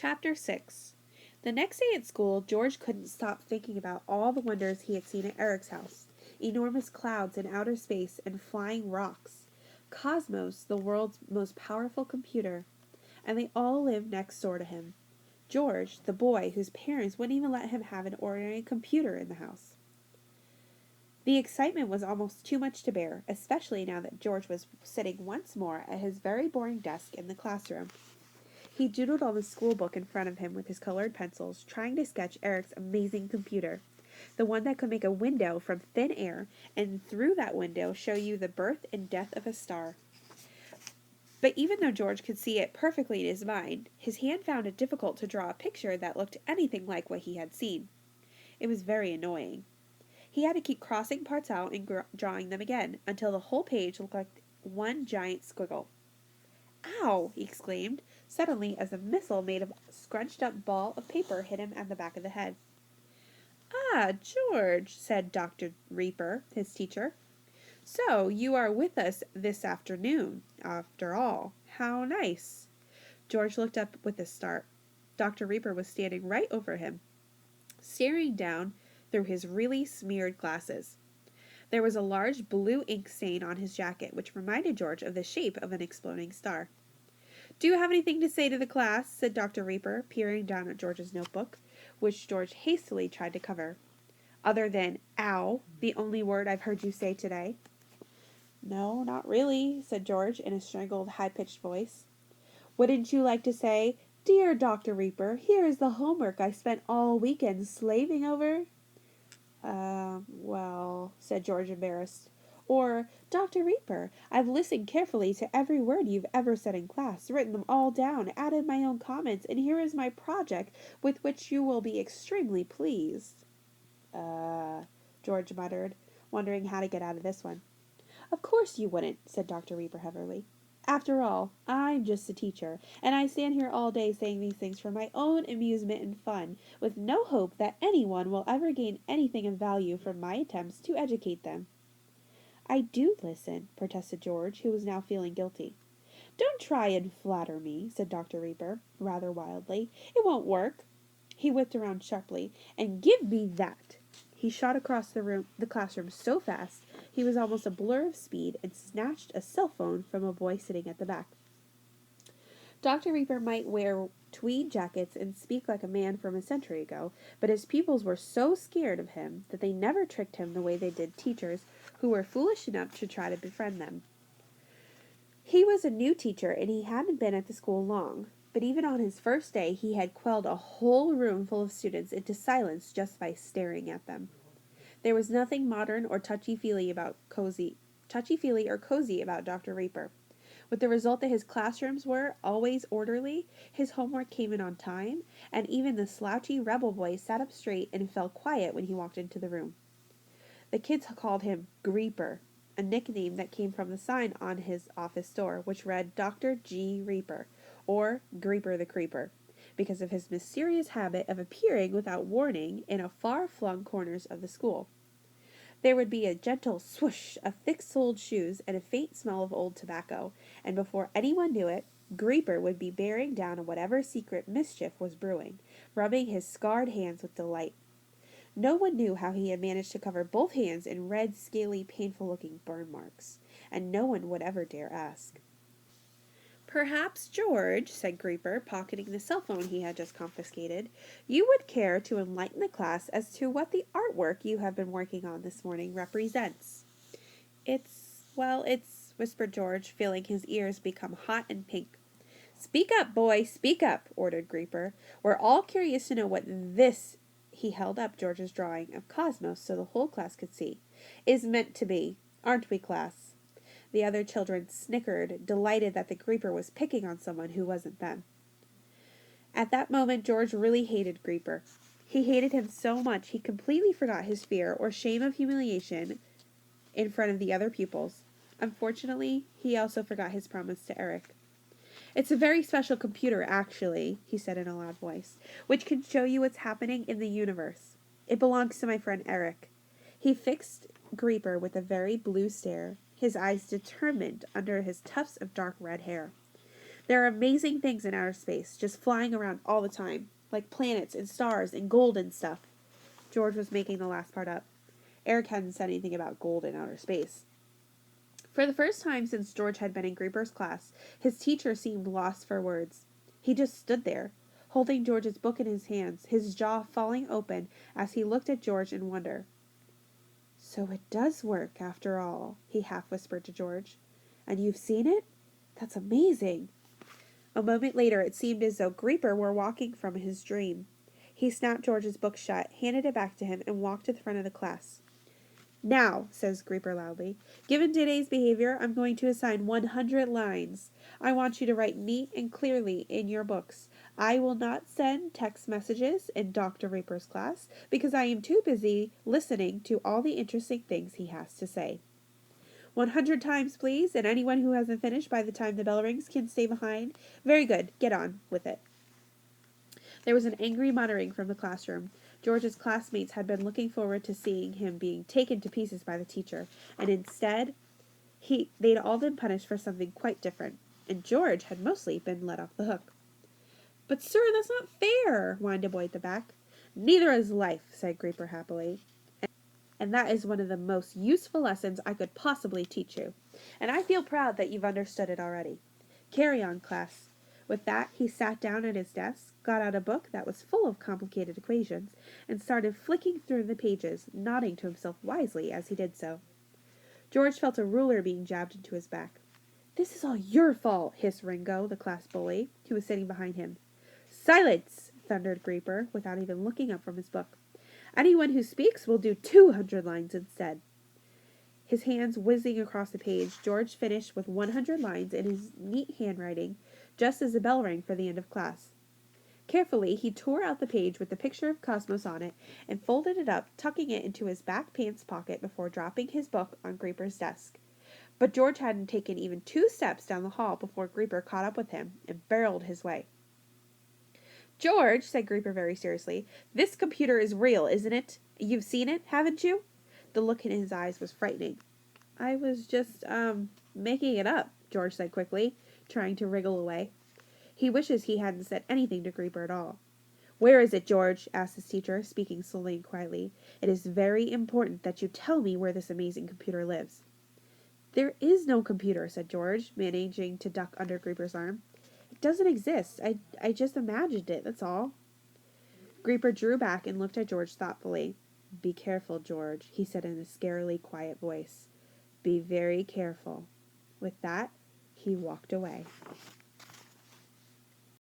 Chapter 6. The next day at school, George couldn't stop thinking about all the wonders he had seen at Eric's house. Enormous clouds in outer space and flying rocks. Cosmos, the world's most powerful computer. And they all lived next door to him. George, the boy whose parents wouldn't even let him have an ordinary computer in the house. The excitement was almost too much to bear, especially now that George was sitting once more at his very boring desk in the classroom. He doodled on the school book in front of him with his colored pencils, trying to sketch Eric's amazing computer, the one that could make a window from thin air, and through that window show you the birth and death of a star. But even though George could see it perfectly in his mind, his hand found it difficult to draw a picture that looked anything like what he had seen. It was very annoying. He had to keep crossing parts out and drawing them again, until the whole page looked like one giant squiggle. "Ow!" he exclaimed, suddenly, as a missile made of a scrunched-up ball of paper hit him at the back of the head. "Ah, George," said Dr. Reaper, his teacher. "So you are with us this afternoon, after all. How nice." George looked up with a start. Dr. Reaper was standing right over him, staring down through his really smeared glasses. There was a large blue ink stain on his jacket, which reminded George of the shape of an exploding star. "Do you have anything to say to the class?" said Dr. Reaper, peering down at George's notebook, which George hastily tried to cover. "Other than 'ow,' the only word I've heard you say today." "No, not really," said George in a strangled, high-pitched voice. "Wouldn't you like to say, 'Dear Dr. Reaper, here is the homework I spent all weekend slaving over'?" Well," said George, embarrassed. Or, "Dr. Reaper, I've listened carefully to every word you've ever said in class, written them all down, added my own comments, and here is my project, with which you will be extremely pleased." George muttered, wondering how to get out of this one. "Of course you wouldn't," said Dr. Reaper heavily. "After all, I'm just a teacher, and I stand here all day saying these things for my own amusement and fun, with no hope that anyone will ever gain anything of value from my attempts to educate them." "I do listen," protested George, who was now feeling guilty. "Don't try and flatter me," said Dr. Reaper, rather wildly. "It won't work." He whipped around sharply. "And give me that!" He shot across the classroom so fast he was almost a blur of speed, and snatched a cell phone from a boy sitting at the back. Dr. Reaper might wear tweed jackets and speak like a man from a century ago, but his pupils were so scared of him that they never tricked him the way they did teachers who were foolish enough to try to befriend them. He was a new teacher, and he hadn't been at the school long, but even on his first day he had quelled a whole room full of students into silence just by staring at them. There was nothing modern or touchy-feely or cozy about Dr. Reaper, with the result that his classrooms were always orderly, his homework came in on time, and even the slouchy rebel boy sat up straight and fell quiet when he walked into the room. The kids called him Greeper, a nickname that came from the sign on his office door, which read Dr. G. Reaper, or Greeper the Creeper, because of his mysterious habit of appearing without warning in far-flung corners of the school. There would be a gentle swoosh of thick-soled shoes and a faint smell of old tobacco, and before anyone knew it, Greeper would be bearing down on whatever secret mischief was brewing, rubbing his scarred hands with delight. No one knew how he had managed to cover both hands in red, scaly, painful-looking burn marks, and no one would ever dare ask. "Perhaps, George," said Creeper, pocketing the cell phone he had just confiscated, "you would care to enlighten the class as to what the artwork you have been working on this morning represents." It's, whispered George, feeling his ears become hot and pink. "Speak up, boy, speak up," ordered Creeper. "We're all curious to know what this," he held up George's drawing of Cosmos so the whole class could see, "is meant to be. Aren't we, class?" The other children snickered, delighted that the Creeper was picking on someone who wasn't them. At that moment, George really hated Creeper. He hated him so much he completely forgot his fear or shame of humiliation in front of the other pupils. Unfortunately, he also forgot his promise to Eric. "It's a very special computer, actually," he said in a loud voice, "which can show you what's happening in the universe. It belongs to my friend Eric." He fixed Creeper with a very blue stare, his eyes determined under his tufts of dark red hair. There are amazing things in outer space, just flying around all the time, like planets and stars and gold and stuff. George was making the last part up. Eric hadn't said anything about gold in outer space. For the first time since George had been in Creeper's class, his teacher seemed lost for words. He just stood there, holding George's book in his hands, his jaw falling open as he looked at George in wonder. "So it does work, after all," he half whispered to George. "And you've seen it? That's amazing." A moment later, it seemed as though Creeper were walking from his dream. He snapped George's book shut, handed it back to him, and walked to the front of the class. "Now," says Creeper loudly, "given today's behavior, I'm going to assign 100 lines. I want you to write neat and clearly in your books. I will not send text messages in Dr. Reaper's class because I am too busy listening to all the interesting things he has to say. 100 times, please, and anyone who hasn't finished by the time the bell rings can stay behind. Very good. Get on with it." There was an angry muttering from the classroom. George's classmates had been looking forward to seeing him being taken to pieces by the teacher, and instead, they'd all been punished for something quite different, and George had mostly been let off the hook. "But, sir, that's not fair," whined a boy at the back. "Neither is life," said Creeper happily. "And that is one of the most useful lessons I could possibly teach you, and I feel proud that you've understood it already. Carry on, class." With that, he sat down at his desk, got out a book that was full of complicated equations, and started flicking through the pages, nodding to himself wisely as he did so. George felt a ruler being jabbed into his back. "This is all your fault," hissed Ringo, the class bully, who was sitting behind him. "Silence!" thundered Creeper, without even looking up from his book. "Anyone who speaks will do 200 lines instead." His hands whizzing across the page, George finished with 100 lines in his neat handwriting, just as the bell rang for the end of class. Carefully, he tore out the page with the picture of Cosmos on it and folded it up, tucking it into his back pants pocket before dropping his book on Creeper's desk. But George hadn't taken even 2 steps down the hall before Creeper caught up with him and barreled his way. "George," said Creeper very seriously, "this computer is real, isn't it? You've seen it, haven't you?" The look in his eyes was frightening. "I was just, making it up," George said quickly, trying to wriggle away. He wishes he hadn't said anything to Creeper at all. "Where is it, George?" asked his teacher, speaking slowly and quietly. "It is very important that you tell me where this amazing computer lives." "There is no computer," said George, managing to duck under Creeper's arm. "It doesn't exist. I just imagined it, that's all." Creeper drew back and looked at George thoughtfully. "Be careful, George," he said in a scarily quiet voice. "Be very careful." With that, he walked away.